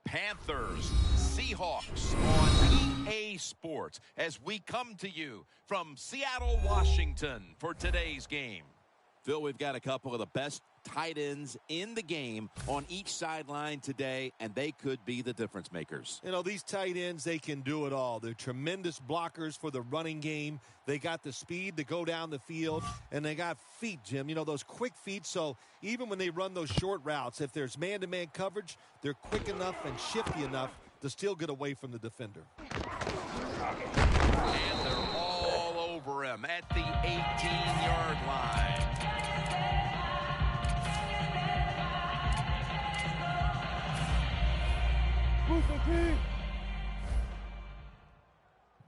Panthers, Seahawks on EA Sports as we come to you from Seattle, Washington for today's game. Phil, we've got a couple of the best tight ends in the game on each sideline today, and they could be the difference makers. You know, these tight ends, they can do it all. They're tremendous blockers for the running game. They got the speed to go down the field, and they got feet, Jim. You know, those quick feet, so even when they run those short routes, if there's man-to-man coverage, they're quick enough and shifty enough to still get away from the defender. And they're all over him at the 18-yard line.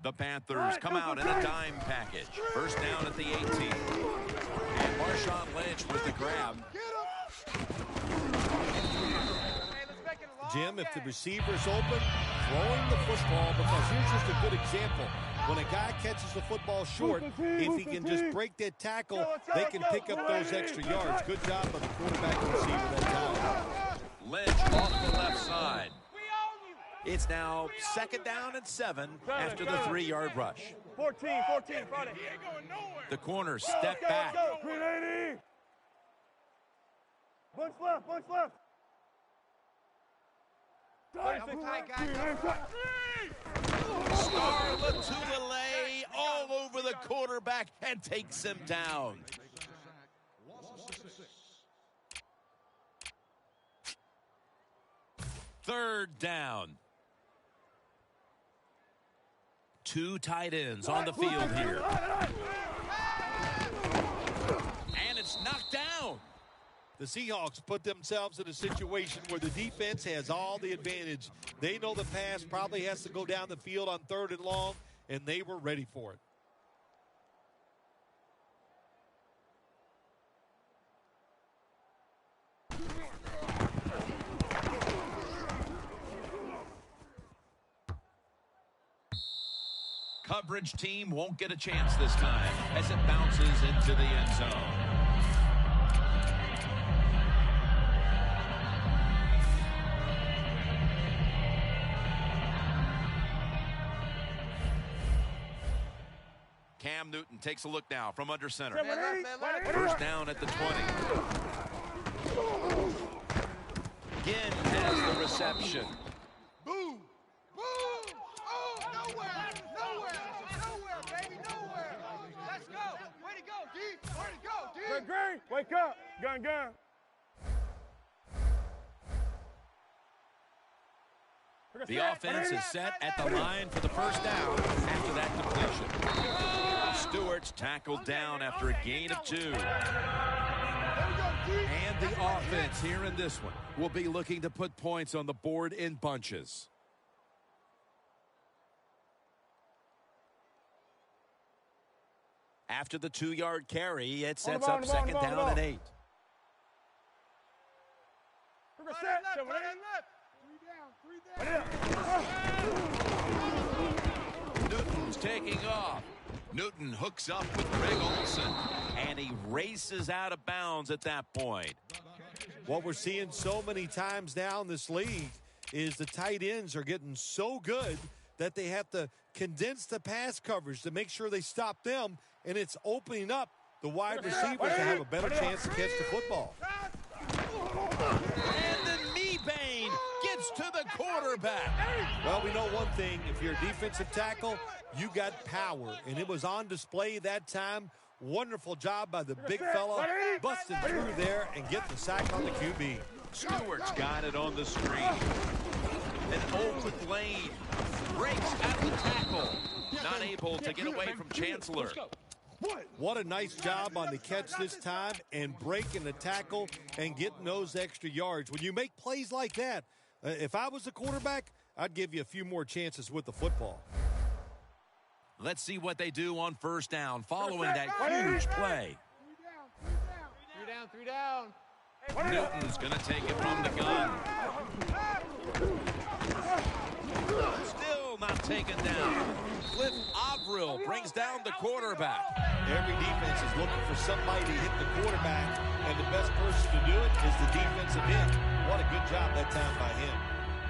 The Panthers come out in a dime package. First down at the 18. And Marshawn Lynch with the grab. Jim, if the receiver's open, throwing the football, because here's just a good example. When a guy catches the football short, if he can just break that tackle, they can pick up those extra yards. Good job by the quarterback and receiver that time. Lynch off the left side. It's now 2nd down and 7 after the 3-yard rush. 14, Friday. The corner step back. Bunch left. Scarlett Tulele all over the quarterback and takes him down. Third down. 2 tight ends on the field here. And it's knocked down. The Seahawks put themselves in a situation where the defense has all the advantage. They know the pass probably has to go down the field on 3rd and long, and they were ready for it. Coverage team won't get a chance this time as it bounces into the end zone. Cam Newton takes a look now from under center. First down at the 20. Ginn has the reception. Boom! Oh, nowhere, baby, nowhere. Let's go. Way to go, D. Way to go, D. Green, wake up. Gun. The offense is set at the line for the first down after that completion. Stewart's tackled down after a gain of 2. And the offense here in this one will be looking to put points on the board in bunches. After the 2-yard carry, it sets up 2nd down and 8. Newton's taking off. Newton hooks up with Greg Olsen, and he races out of bounds at that point. What we're seeing so many times now in this league is the tight ends are getting so good that they have to condense the pass coverage to make sure they stop them, and it's opening up the wide receivers to have a better chance to catch the football. And then Mebane gets to the quarterback. Well, we know one thing. If you're a defensive tackle, you got power, and it was on display that time. Wonderful job by the big fella, busting through there and get the sack on the QB. Stewart's got it on the screen. An open lane. Breaks out of the tackle. Not able to get away from Chancellor. What a nice job on the catch this time and breaking the tackle and getting those extra yards. When you make plays like that, if I was the quarterback, I'd give you a few more chances with the football. Let's see what they do on first down following that huge play. 3 down. Newton's going to take it from the gun. Still not taken down. Cliff Avril brings down the quarterback. Every defense is looking for somebody to hit the quarterback, and the best person to do it is the defensive end. What a good job that time by him.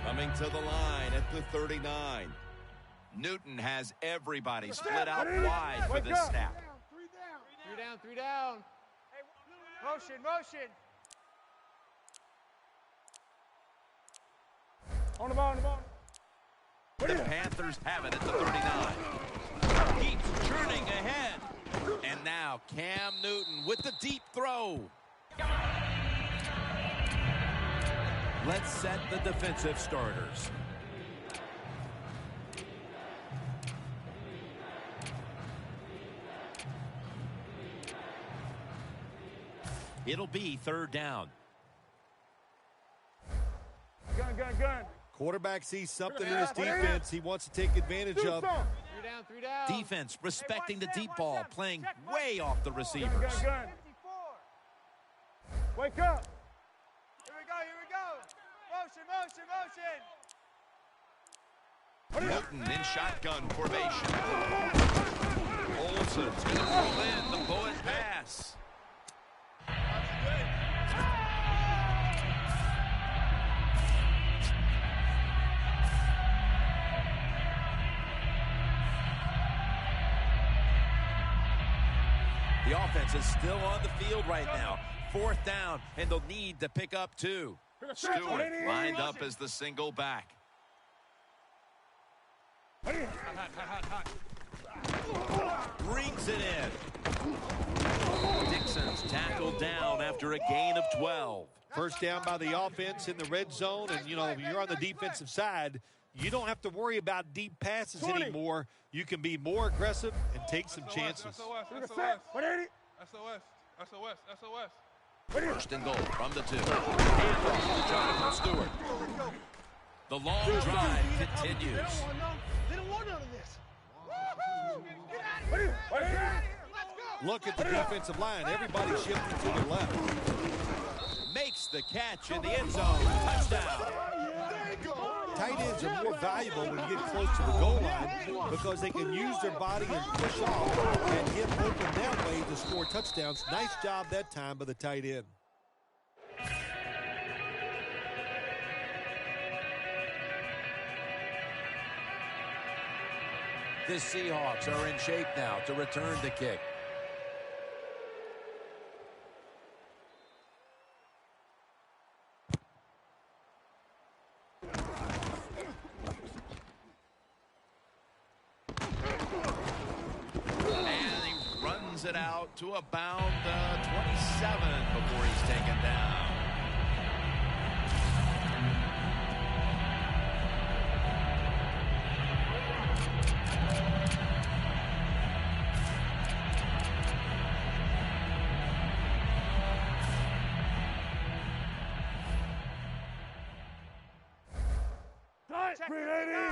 Coming to the line at the 39. Newton has everybody split out wide for this snap. Three down. Motion. On the ball. The Panthers have it at the 39. Keeps churning ahead. And now Cam Newton with the deep throw. Let's set the defensive starters. It'll be third down. Gun. Quarterback sees something in his defense he wants to take advantage of. Three down. Defense respecting the deep ball, playing way off the receivers. Gun. Wake up. Here we go. Motion. Newton in shotgun formation. Olsen's going to pull in the bullet pass. The offense is still on the field right now. Fourth down, and they'll need to pick up 2. Stewart lined up as the single back. Brings it in. Dixon's tackled down after a gain of 12. First down by the offense in the red zone, and, you know, if you're on the defensive side, you don't have to worry about deep passes anymore. You can be more aggressive and take some chances. SOS. First and goal from the 2. Handoff to Jonathan Stewart. The long drive continues. They don't want none of this. Get out of here. Let's go. Look at the defensive line. Everybody shifting to the left. Makes the catch in the end zone. Touchdown. Tight ends are more valuable when you get close to the goal line because they can use their body and push off and get open that way to score touchdowns. Nice job that time by the tight end. The Seahawks are in shape now to return the kick. It out to about 27 before he's taken down.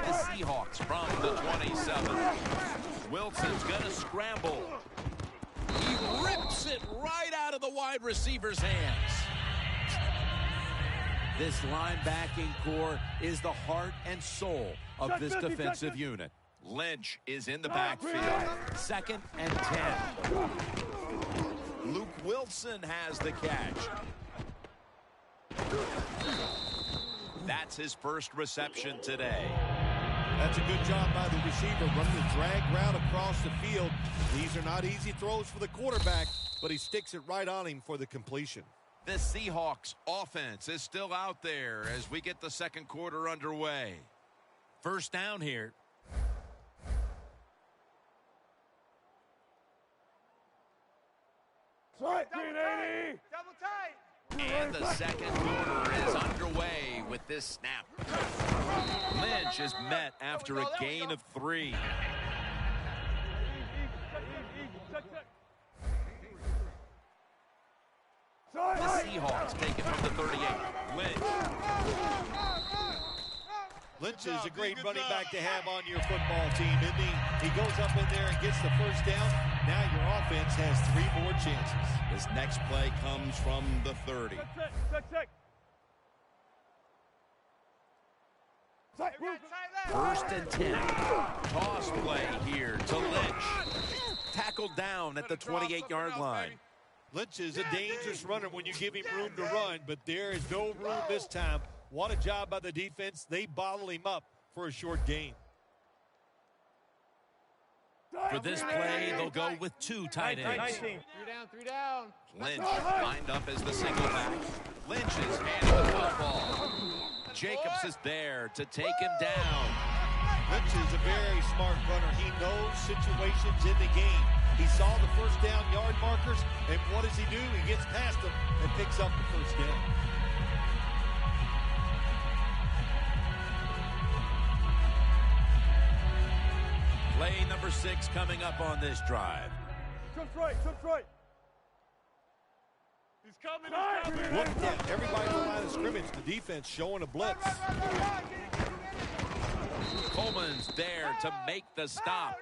The Seahawks from the 27. Wilson's gonna scramble. He rips it right out of the wide receiver's hands. This linebacking core is the heart and soul of this defensive unit. Lynch is in the backfield. 2nd and 10. Luke Wilson has the catch. That's his first reception today. That's a good job by the receiver, running the drag route across the field. These are not easy throws for the quarterback, but he sticks it right on him for the completion. The Seahawks offense is still out there as we get the second quarter underway. First down here. Double tight. And the second quarter is underway with this snap. Lynch is met after a gain of 3. The Seahawks take it from the 38. Lynch is a great running back to have on your football team, isn't he? He goes up in there and gets the first down. Now your offense has 3 more chances. This next play comes from the 30. First and 10. Toss play here to Lynch. Tackled down at the 28-yard line. Lynch is a dangerous runner when you give him room to run, but there is no room this time What a job by the defense. They bottle him up for a short gain. For this play, they'll go with 2 tight ends. 3 down. Lynch lined up as the single back. Lynch is handed the football. Jacobs is there to take him down. Lynch is a very smart runner. He knows situations in the game. He saw the first down yard markers, and what does he do? He gets past them and picks up the first down. Play number 6 coming up on this drive. Trips right. He's coming. Look at everybody in the line of scrimmage. The defense showing a blitz. Coleman's there to make the stop.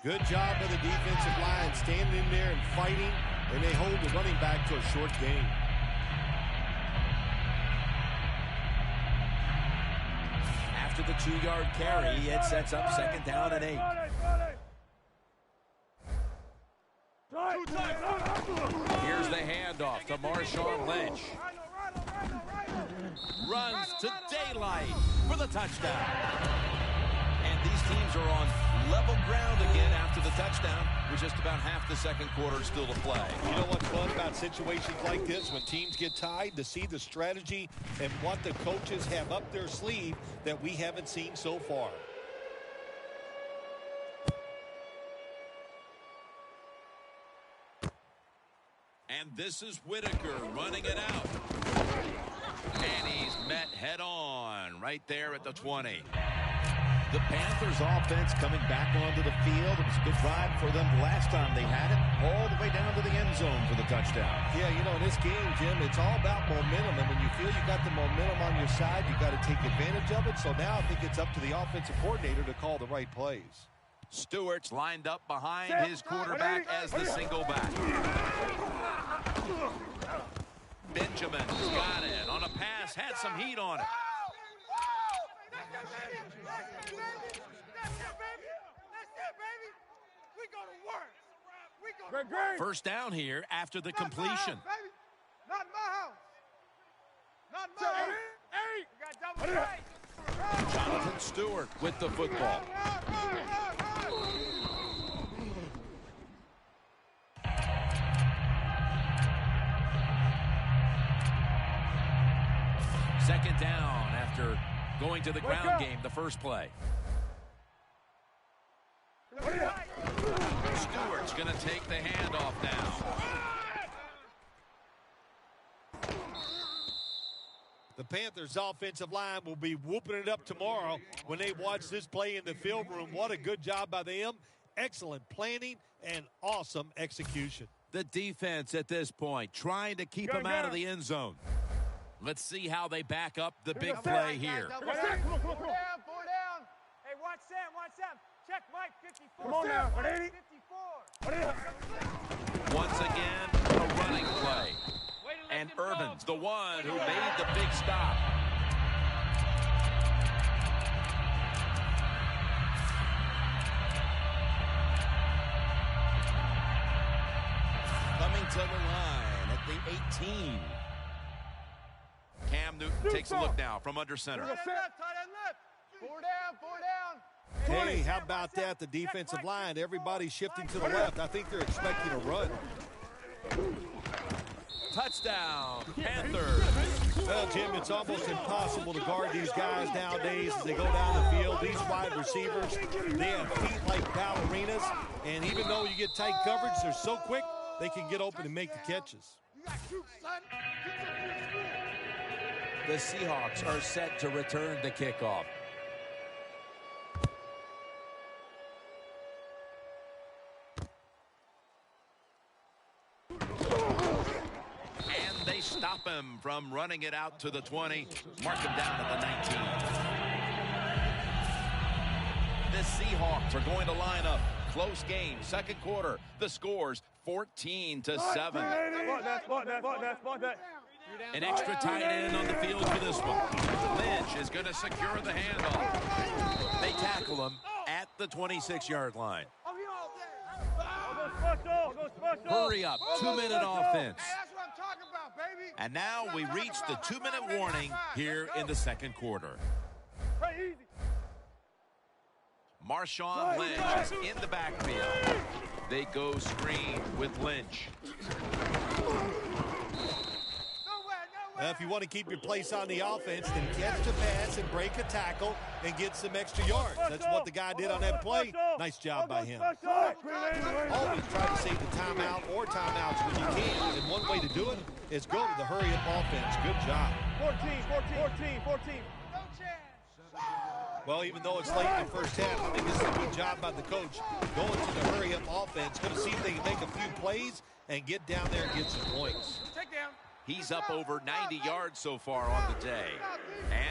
Good job by the defensive line standing in there and fighting, and they hold the running back to a short gain. After the 2-yard carry, it sets up 2nd down and 8. Here's the handoff to Marshawn Lynch. Runs to daylight for the touchdown. And these teams are on level ground again after the touchdown with just about half the second quarter still to play. You know what's fun about situations like this when teams get tied, to see the strategy and what the coaches have up their sleeve that we haven't seen so far. And this is Whitaker running it out. And he's met head on right there at the 20. The Panthers offense coming back onto the field. It was a good drive for them the last time they had it, all the way down to the end zone for the touchdown. Yeah, you know, in this game, Jim, it's all about momentum. And when you feel you got the momentum on your side, you got to take advantage of it. So now I think it's up to the offensive coordinator to call the right plays. Stewart's lined up behind his quarterback as the single back. Benjamin's got it on a pass, had some heat on it. First down here after the completion. Not in my house. Not in my house. Jonathan Stewart with the football. Second down after going to the ground game the first play. Stewart's going to take the handoff now. The Panthers' offensive line will be whooping it up tomorrow when they watch this play in the film room. What a good job by them. Excellent planning and awesome execution. The defense at this point trying to keep him out of the end zone. Let's see how they back up the big play here. 4 down. Hey, watch Sam. Check Mike, 54. Come on now, 54. Once again, a running play. And Irvin's the one who made the big stop. Coming to the line at the 18. Cam Newton takes a look now from under center. Tight end left. 4 down. Hey, how about that? The defensive line, everybody's shifting to the left. I think they're expecting a run. Touchdown, Panthers. Well, Jim, it's almost impossible to guard these guys nowadays as they go down the field. These wide receivers, they have feet like ballerinas, and even though you get tight coverage, they're so quick, they can get open and make the catches. The Seahawks are set to return the kickoff. And they stop him from running it out to the 20, mark him down at the 19. The Seahawks are going to line up. Close game, second quarter. The score's 14-7. Spot that. An extra tight end on the field for this one. Lynch is going to secure the handoff. They tackle him at the 26-yard line. Hurry up, 2-minute offense. Hey, that's what I'm talking about, baby. And now we reach the 2-minute warning here in the second quarter. Hey, easy. Marshawn Lynch is in the backfield. They go screen with Lynch. If you want to keep your place on the offense, then catch the pass and break a tackle and get some extra yards. That's what the guy did on that play. Nice job by him. Always try to save the timeout or timeouts when you can, and one way to do it is go to the hurry-up offense. Good job. 14. No chance. Well, even though it's late in the first half, I think this is a good job by the coach going to the hurry-up offense. Going to see if they can make a few plays and get down there and get some points. Take down. He's up over 90 yards so far on the day.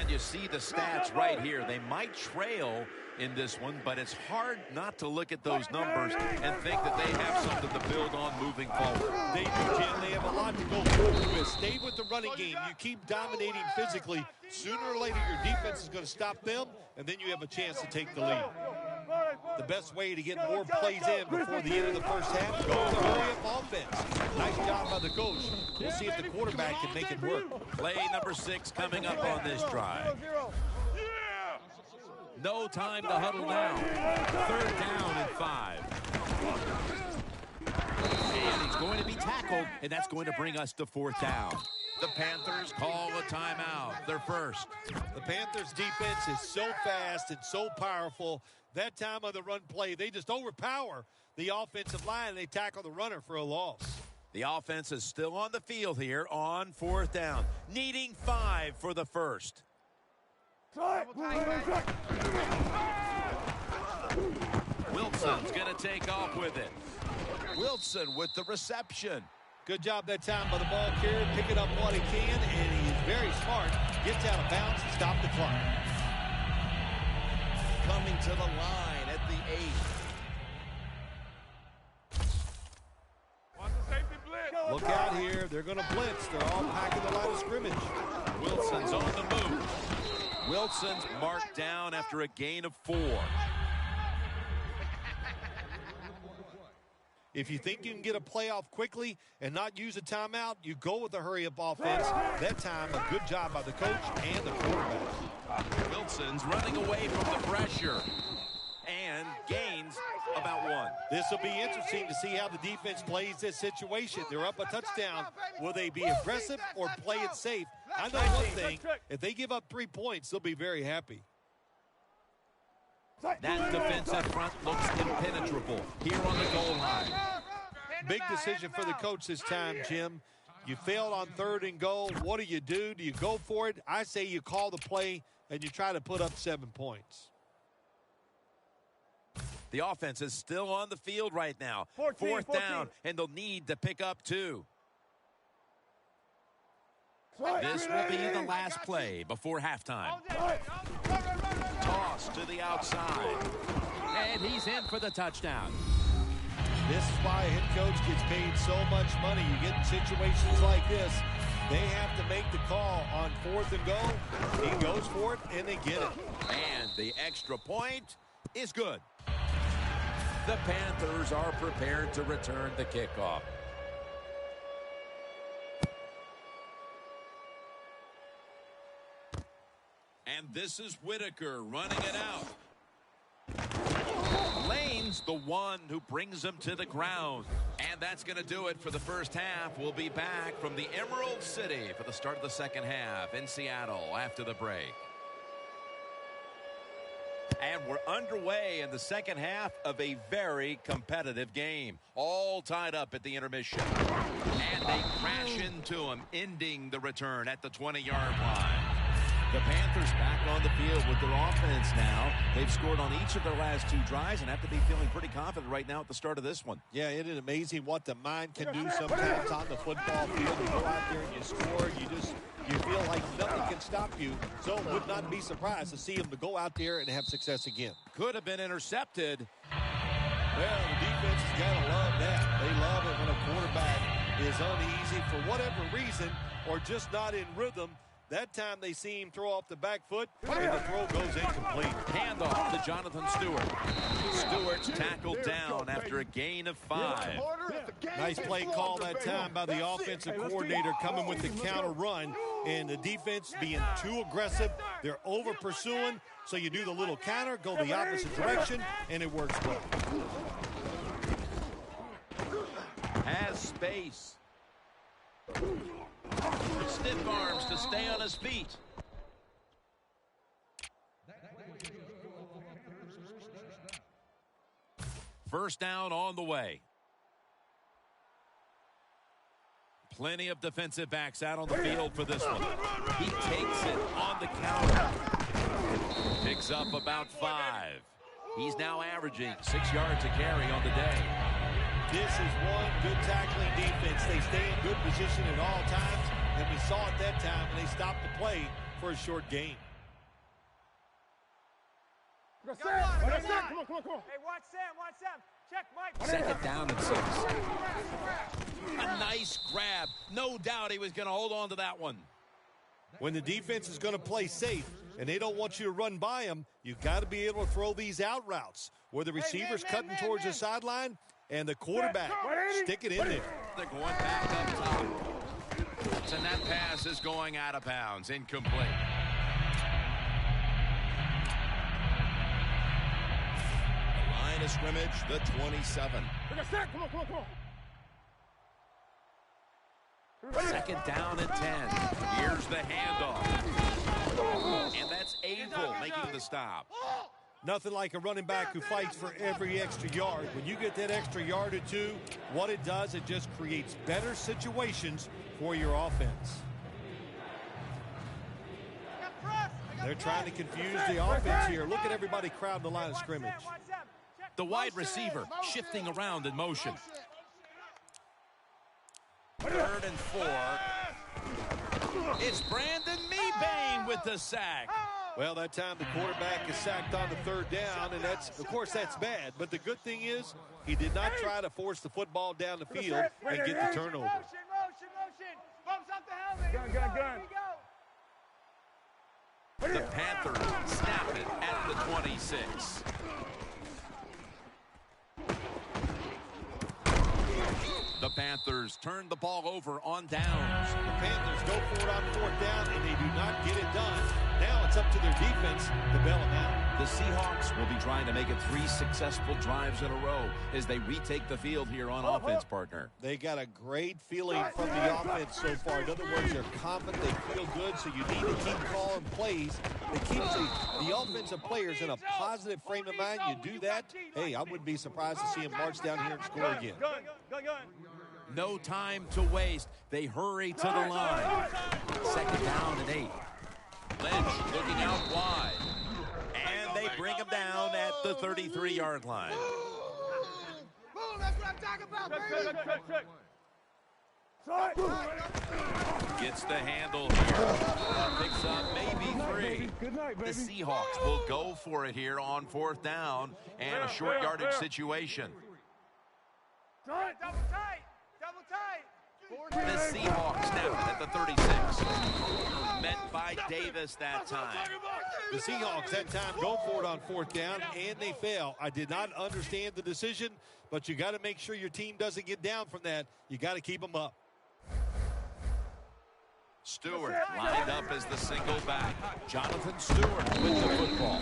And you see the stats right here. They might trail in this one, but it's hard not to look at those numbers and think that they have something to build on moving forward. They do, Jim. They have a lot to go forward with. Stay with the running game. You keep dominating physically. Sooner or later, your defense is going to stop them, and then you have a chance to take the lead. The best way to get more plays in before the end of the first half, go to the hurry-up offense. Nice job by the coach. We'll see if the quarterback can make it work. Play number 6 coming up on this drive. No time to huddle now. 3rd down and 5. And he's going to be tackled, and that's going to bring us to 4th down. The Panthers call a timeout. They're first. The Panthers' defense is so fast and so powerful. That time on the run play, they just overpower the offensive line, and they tackle the runner for a loss. The offense is still on the field here on 4th down, needing 5 for the first. Wilson's going to take off with it. Wilson with the reception. Good job that time by the ball carrier, picking up what he can, and he's very smart. Gets out of bounds and stop the clock. Coming to the line at the 8. Watch the safety blitz. Look out here. They're going to blitz. They're all packing the line of scrimmage. Wilson's on the move. Wilson's marked down after a gain of 4. If you think you can get a playoff quickly and not use a timeout, you go with the hurry-up offense. That time, a good job by the coach and the quarterback. Wilson's running away from the pressure and gains about 1. This will be interesting to see how the defense plays this situation. They're up a touchdown. Will they be aggressive or play it safe? I know one thing. If they give up 3 points, they'll be very happy. That defensive front looks impenetrable here on the goal line. Big decision for the coach this time, Jim. You failed on 3rd and goal. What do? Do you go for it? I say you call the play and you try to put up 7 points. The offense is still on the field right now. 4th down, and they'll need to pick up 2. This will be the last play before halftime. Toss to the outside. And he's in for the touchdown. This is why a head coach gets paid so much money. You get in situations like this, they have to make the call on 4th and goal. He goes for it, and they get it. And the extra point is good. The Panthers are prepared to return the kickoff. And this is Whitaker running it out. Lane's the one who brings him to the ground. And that's going to do it for the first half. We'll be back from the Emerald City for the start of the second half in Seattle after the break. And we're underway in the second half of a very competitive game. All tied up at the intermission. And they crash into him, ending the return at the 20-yard line. The Panthers back on the field with their offense now. They've scored on each of their last 2 drives and have to be feeling pretty confident right now at the start of this one. Yeah, it is amazing what the mind can do sometimes on the football field. You go out there and you score. You feel like nothing can stop you. So would not be surprised to see him to go out there and have success again. Could have been intercepted. Well, the defense has got to love that. They love it when a quarterback is uneasy for whatever reason or just not in rhythm. That time they see him throw off the back foot, and the throw goes incomplete. Handoff to Jonathan Stewart. Stewart Tackled down after a gain of 5. Nice play call that time by the offensive coordinator, coming with the counter run, and the defense being too aggressive. They're over pursuing, so you do the little counter, go the opposite direction, and it works well. Has space. Stiff arms to stay on his feet. First down on the way. Plenty of defensive backs out on the field for this one. He takes it on the counter. Picks up about 5. He's now averaging 6 yards a carry on the day. This is one good tackling defense. They stay in good position at all times, and we saw it that time when they stopped the play for a short gain. Come on. Hey, watch Sam. Check Mike. Second down and 6. A nice grab. No doubt he was going to hold on to that one. When the defense is going to play safe and they don't want you to run by them, you've got to be able to throw these out routes where the receiver's cutting towards the sideline and the quarterback stick it in there. They're going back up top. And that pass is going out of bounds. Incomplete. Line of scrimmage, the 27. Come on. Second down and 10. Here's the handoff. And that's Abel making the stop. Nothing like a running back who fights for every extra yard. When you get that extra yard or two, what it does, it just creates better situations for your offense. They're trying to confuse the offense here. Look at everybody crowding the line of scrimmage. The wide receiver shifting around in motion. 3rd and 4. It's Brandon Mebane with the sack. Well, that time the quarterback is sacked on the 3rd down, and that's, of course, that's bad. But the good thing is he did not try to force the football down the field and get the turnover. Motion. Bumps up the helmet. Gun. The Panthers snap it at the 26. The Panthers turn the ball over on downs. The Panthers go for it on 4th down, and they do not get it done. Now it's up to their defense to bail them out. The Seahawks will be trying to make it 3 successful drives in a row as they retake the field here on offense, partner. They got a great feeling from the offense so far. In other words, they're confident, they feel good, so you need to keep calling plays. It keeps the offensive players in a positive frame of mind. You do that, hey, I wouldn't be surprised to see them march down here and score again. Gun. No time to waste. They hurry to the line. Second down and 8. Lynch looking out wide. And they bring him down at the 33-yard line. Boom, that's what I'm talking about, baby. Gets the handle here. Picks up maybe 3. Good night, baby. The Seahawks will go for it here on 4th down and a short yardage situation. Double tight. The Seahawks snap it at the 36. Met by Davis that time. The Seahawks that time go for it on 4th down, and they fail. I did not understand the decision, but you got to make sure your team doesn't get down from that. You got to keep them up. Stewart lined up as the single back. Jonathan Stewart with the football.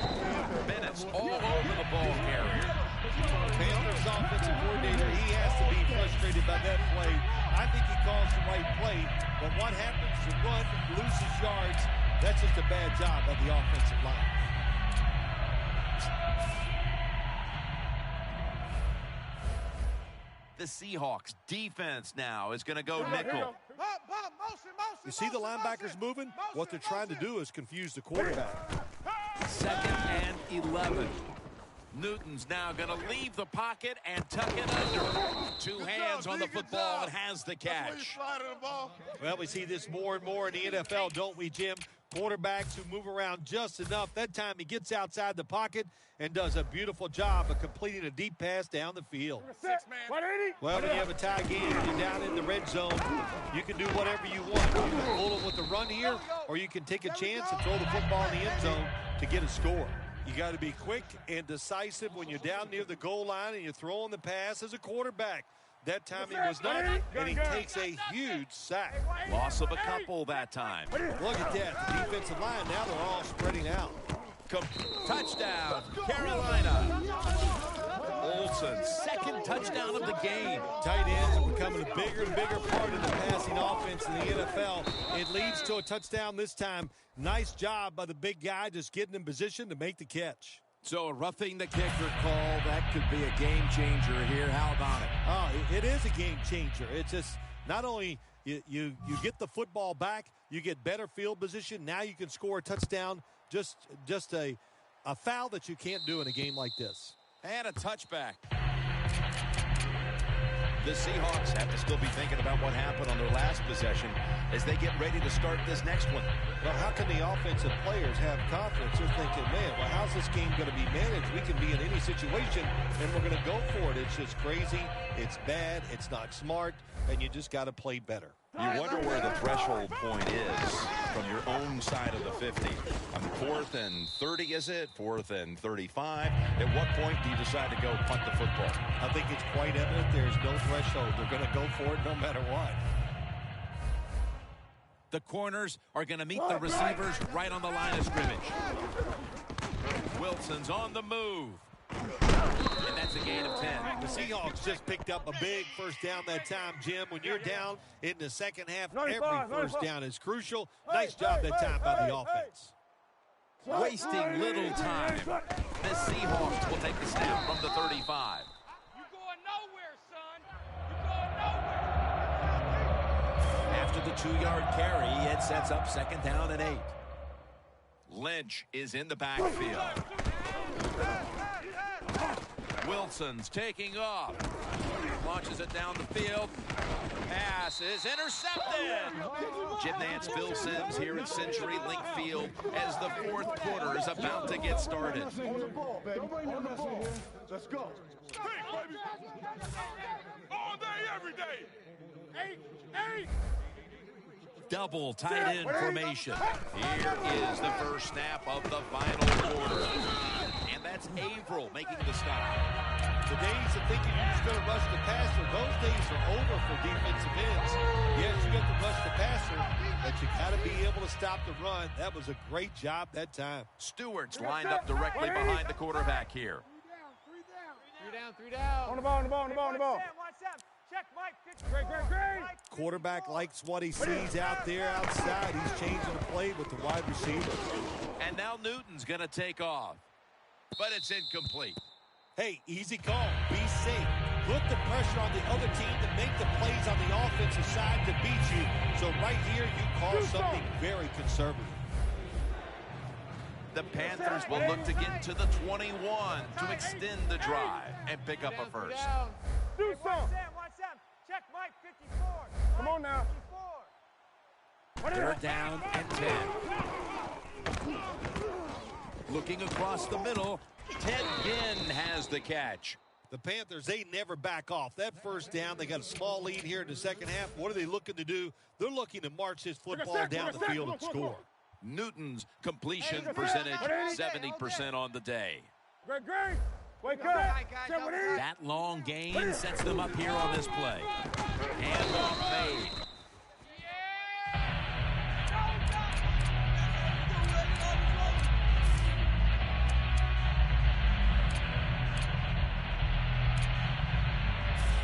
Minutes all over the ball carrier. Panthers offensive coordinator, he has to be frustrated by that play. I think he calls the right play, but what happens to run, loses yards, that's just a bad job by the offensive line. The Seahawks defense now is going to go nickel. You see the linebackers moving? What they're trying to do is confuse the quarterback. 2nd and 11. Newton's now going to leave the pocket and tuck it under. 2 hands on the football and has the catch. Well, we see this more and more in the NFL, don't we, Jim? Quarterbacks who move around just enough. That time he gets outside the pocket and does a beautiful job of completing a deep pass down the field. Well, when you have a tie game and you're down in the red zone, you can do whatever you want. You can pull it with the run here, or you can take a chance and throw the football in the end zone to get a score. You got to be quick and decisive when you're down near the goal line and you're throwing the pass as a quarterback. That time he was not, and he takes a huge sack. Loss of a couple that time. Look at that. The defensive line, now they're all spreading out. Touchdown, Carolina. Olsen's second touchdown of the game. Tight ends are becoming a bigger and bigger part of the passing offense in the NFL. It leads to a touchdown this time. Nice job by the big guy just getting in position to make the catch. So a roughing the kicker call, that could be a game changer here. How about it? Oh, it is a game changer. It's just not only you get the football back, you get better field position. Now you can score a touchdown. Just a foul that you can't do in a game like this. And a touchback. The Seahawks have to still be thinking about what happened on their last possession as they get ready to start this next one. Well, how can the offensive players have confidence? They're thinking, man, well, how's this game going to be managed? We can be in any situation, and we're going to go for it. It's just crazy. It's bad. It's not smart, and you just got to play better. You wonder where the threshold point is from your own side of the 50. On 4th and 30, is it? 4th and 35. At what point do you decide to go punt the football? I think it's quite evident there's no threshold. They're going to go for it no matter what. The corners are going to meet the receivers right on the line of scrimmage. Wilson's on the move. And that's a gain of 10. The Seahawks just picked up a big first down that time, Jim. When you're down in the second half, every first down is crucial. Nice job that time by the offense. Wasting little time. The Seahawks will take the snap from the 35. You going nowhere, son. You going nowhere. After the 2-yard carry, it sets up 2nd down and 8. Lynch is in the backfield. Wilson's taking off. Launches it down the field. Pass is intercepted. Jim Nantz, Bill Sims here at Century Link Field as the 4th quarter is about to get started. Let's go. All day, every day. 8. Double tight end formation. Here is the first snap of the final quarter. And that's Averill making the stop. The days of thinking you're just going to rush the passer, those days are over for defensive ends. Yes, you got to rush the passer, but you got to be able to stop the run. That was a great job that time. Stewart's lined up directly behind the quarterback here. 3 down. On the ball. Check, Mike. Great. Quarterback likes what he sees out there outside. He's changing the play with the wide receiver. And now Newton's going to take off. But it's incomplete. Hey, easy call. Be safe. Put the pressure on the other team to make the plays on the offensive side to beat you. So right here, you call something very conservative. The Panthers will look to get to the 21 to extend the drive and pick up a first. Do something. Check, Mike. 54. Come on now. 54. They're down and 10. Looking across the middle, Ted Ginn has the catch. The Panthers, they never back off. That first down, they got a small lead here in the second half. What are they looking to do? They're looking to march this football down the field and score. Newton's completion percentage, 70% on the day. Great. Wake up. That long gain sets them up here on this play. Handoff made.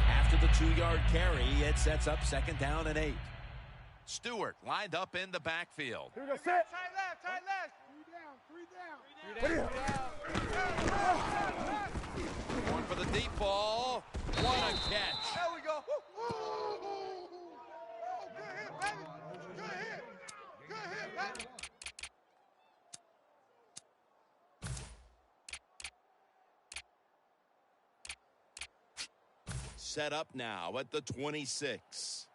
After the 2-yard carry, it sets up 2nd down and 8. Stewart lined up in the backfield. Here we go. Sit. Tight left. 3 down. Going for the deep ball. What a catch. There we go. Oh, good hit, baby. Good hit, baby. Set up now at the 26.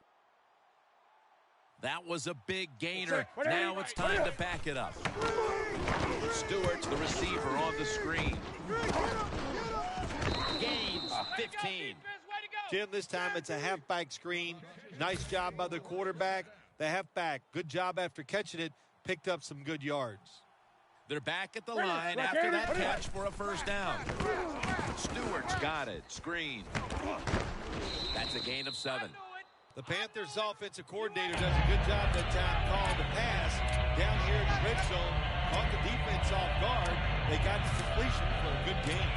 That was a big gainer. Now it's time to back it up. Stewart's the receiver on the screen. Gains 15. Jim, this time it's a halfback screen. Nice job by the quarterback. The halfback, good job after catching it, picked up some good yards. They're back at the line after that catch for a first down. Stewart's got it. Screen. That's a gain of 7. The Panthers offensive coordinator does a good job that time calling the pass down here in the red zone. Caught the defense off guard. They got the completion for a good game.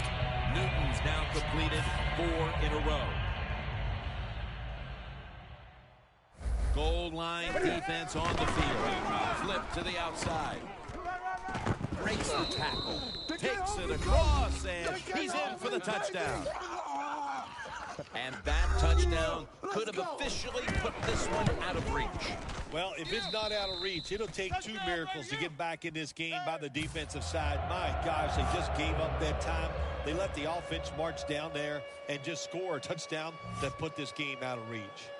Newton's now completed 4 in a row. Goal line defense on the field. Flip to the outside. Breaks the tackle. Takes it across, and he's in for the touchdown. And that touchdown could have officially put this one out of reach. Well, if it's not out of reach, it'll take 2 miracles to get back in this game by the defensive side. My gosh, they just gave up that time. They let the offense march down there and just score a touchdown that put this game out of reach.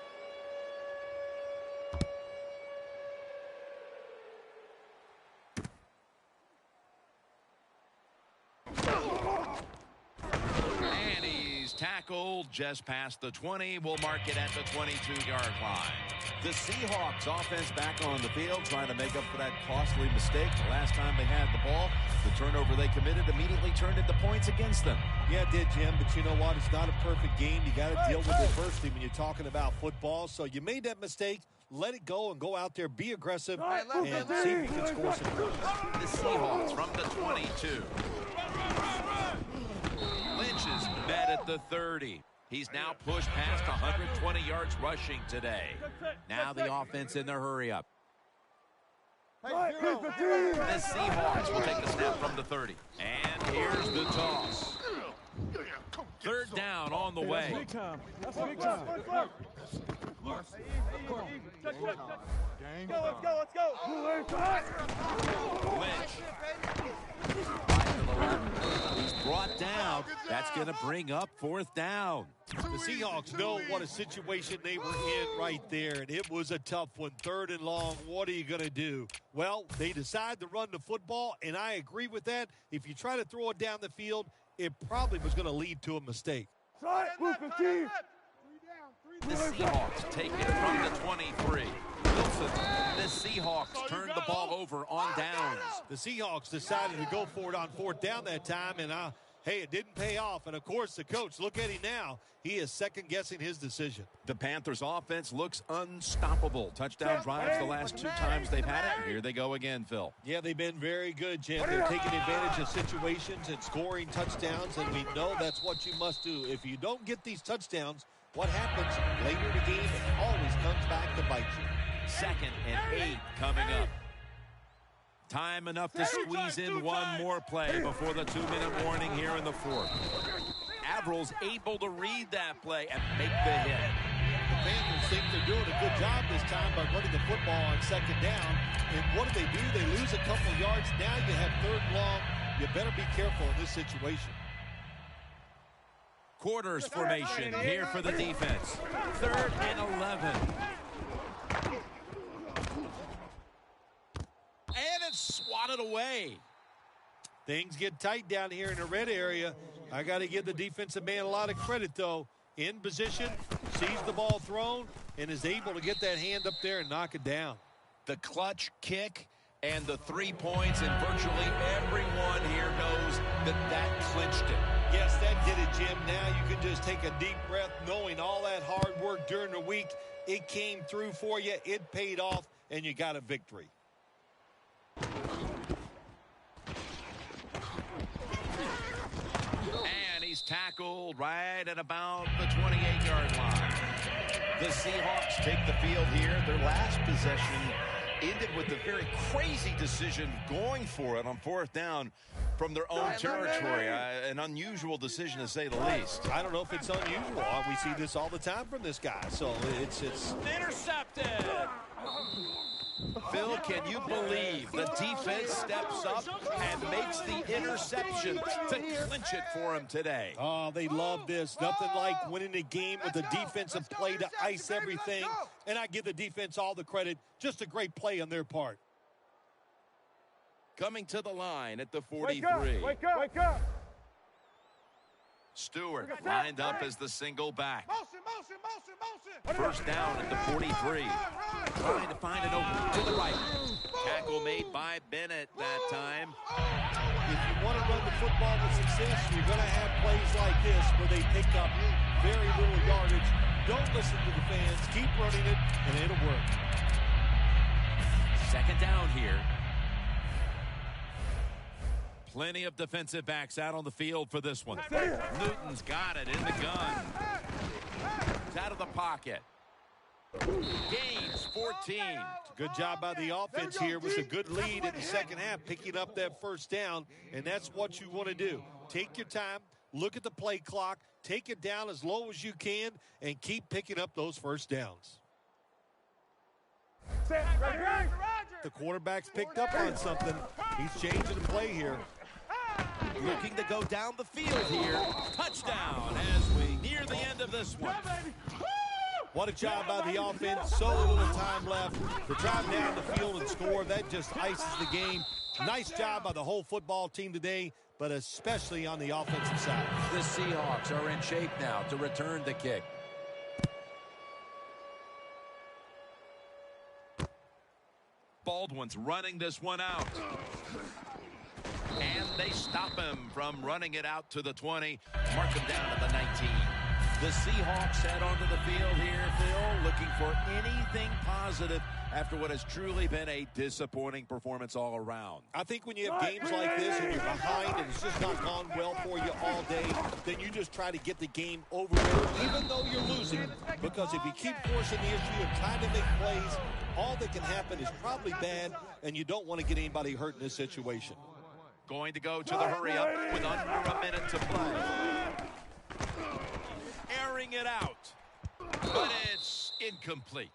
Tackled just past the 20. We'll mark it at the 22-yard line. The Seahawks offense back on the field trying to make up for that costly mistake. The last time they had the ball, the turnover they committed immediately turned into points against them. Yeah, it did, Jim, but you know what? It's not a perfect game. You got to deal with adversity when you're talking about football. So you made that mistake. Let it go and go out there, be aggressive, and see if you can score some points. The Seahawks from the 22. Lynch is met at the 30. He's now pushed past 120 yards rushing today. Now the offense in their hurry up. The Seahawks will take the snap from the 30. And here's the toss. 3rd down on the way. That's big time. Let's go. Lynch. He's brought down. That's going to bring up 4th down. The Seahawks know what a situation they were in right there, and it was a tough one. 3rd and long, what are you going to do? Well, they decide to run the football, and I agree with that. If you try to throw it down the field, it probably was going to lead to a mistake. The Seahawks take it from the 23. Wilson, the Seahawks turned the ball over on downs. The Seahawks decided to go for it on 4th down that time, and hey, it didn't pay off. And, of course, the coach, look at him now. He is second-guessing his decision. The Panthers' offense looks unstoppable. Touchdown drives the last 2 times they've had it. And here they go again, Phil. Yeah, they've been very good, Jim. They're taking advantage of situations and scoring touchdowns, and we know that's what you must do. If you don't get these touchdowns, what happens later in the game, it always comes back to bite you. 2nd and 8 coming up. Time enough to squeeze in one more play before the 2-minute warning here in the 4th. Avrill's able to read that play and make the hit. The Panthers think they're doing a good job this time by running the football on 2nd down. And what do? They lose a couple yards. Now you have 3rd and long. You better be careful in this situation. Quarters formation here for the defense. 3rd and 11. And it's swatted away. Things get tight down here in the red area. I got to give the defensive man a lot of credit, though. In position, sees the ball thrown, and is able to get that hand up there and knock it down. The clutch kick and the 3 points, and virtually everyone here knows that clinched it. Yes, that did it, Jim. Now you can just take a deep breath knowing all that hard work during the week, it came through for you, it paid off, and you got a victory. And he's tackled right at about the 28-yard line. The Seahawks take the field here. Their last possession ended with a very crazy decision going for it on 4th down from their own territory. An unusual decision, to say the least. I don't know if it's unusual. We see this all the time from this guy. So it's intercepted. Phil, can you believe the defense steps up and makes the interception to clinch it for him today? Oh, they love this. Nothing like winning a game with a defensive play to ice everything. And I give the defense all the credit. Just a great play on their part. Coming to the line at the 43. Wake up. Stewart lined up as the single back. Motion. 1st down at the 43. Trying to find an opening to the right. Tackle made by Bennett that time. If you want to run the football with success, you're going to have plays like this where they pick up very little yardage. Don't listen to the fans. Keep running it, and it'll work. Second down here. Plenty of defensive backs out on the field for this one. Newton's got it in the gun. It's out of the pocket. Gains 14. Good job by the offense here with a good lead in the second half, picking up that first down, and that's what you want to do. Take your time, look at the play clock, take it down as low as you can, and keep picking up those first downs. The quarterback's picked up on something. He's changing the play here. Looking to go down the field here. Touchdown as we near the end of this one. What a job by the offense. So little time left to drive down the field and score. That just ices the game. Nice job by the whole football team today, but especially on the offensive side. The Seahawks are in shape now to return the kick. Baldwin's running this one out. And they stop him from running it out to the 20. Mark him down to the 19. The Seahawks head onto the field here, Phil, looking for anything positive after what has truly been a disappointing performance all around. I think when you have games like this and you're behind and it's just not gone well for you all day, then you just try to get the game over with, even though you're losing. Because if you keep forcing the issue and trying to make plays, all that can happen is probably bad, and you don't want to get anybody hurt in this situation. Going to go to the hurry-up with under a minute to play. Airing it out, but it's incomplete.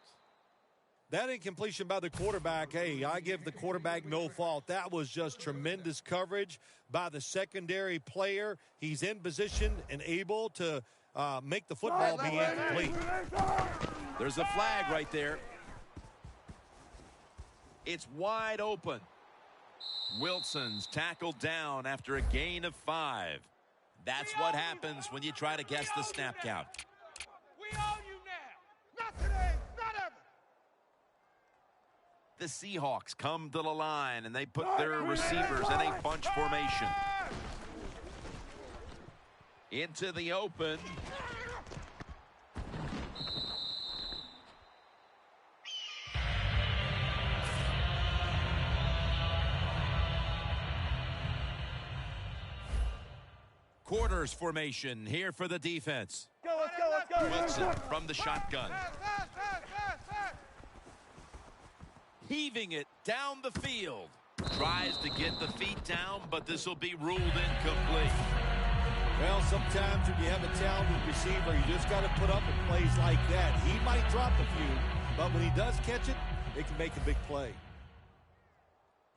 That incompletion by the quarterback, hey, I give the quarterback no fault. That was just tremendous coverage by the secondary player. He's in position and able to make the football be incomplete. There's a flag right there. It's wide open. Wilson's tackled down after a gain of 5. That's what happens when you try to guess the snap count. We own you now. Not today, not ever. The Seahawks come to the line, and they put their receivers in a bunch formation. Into the open. Quarters formation here for the defense. Let's go. Wilson from the shotgun. Pass. Heaving it down the field. Tries to get the feet down, but this will be ruled incomplete. Well, sometimes when you have a talented receiver, you just got to put up with plays like that. He might drop a few, but when he does catch it, it can make a big play.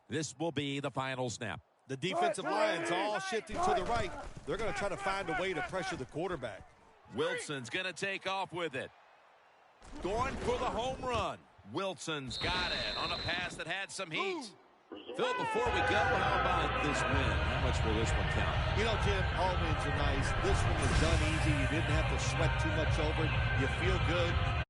This will be the final snap. The defensive line's all shifting to the right. They're going to try to find a way to pressure the quarterback. Wilson's going to take off with it. Going for the home run. Wilson's got it on a pass that had some heat. Phil, before we go, how about this win? How much will this one count? You know, Jim, all wins are nice. This one was done easy. You didn't have to sweat too much over it. You feel good.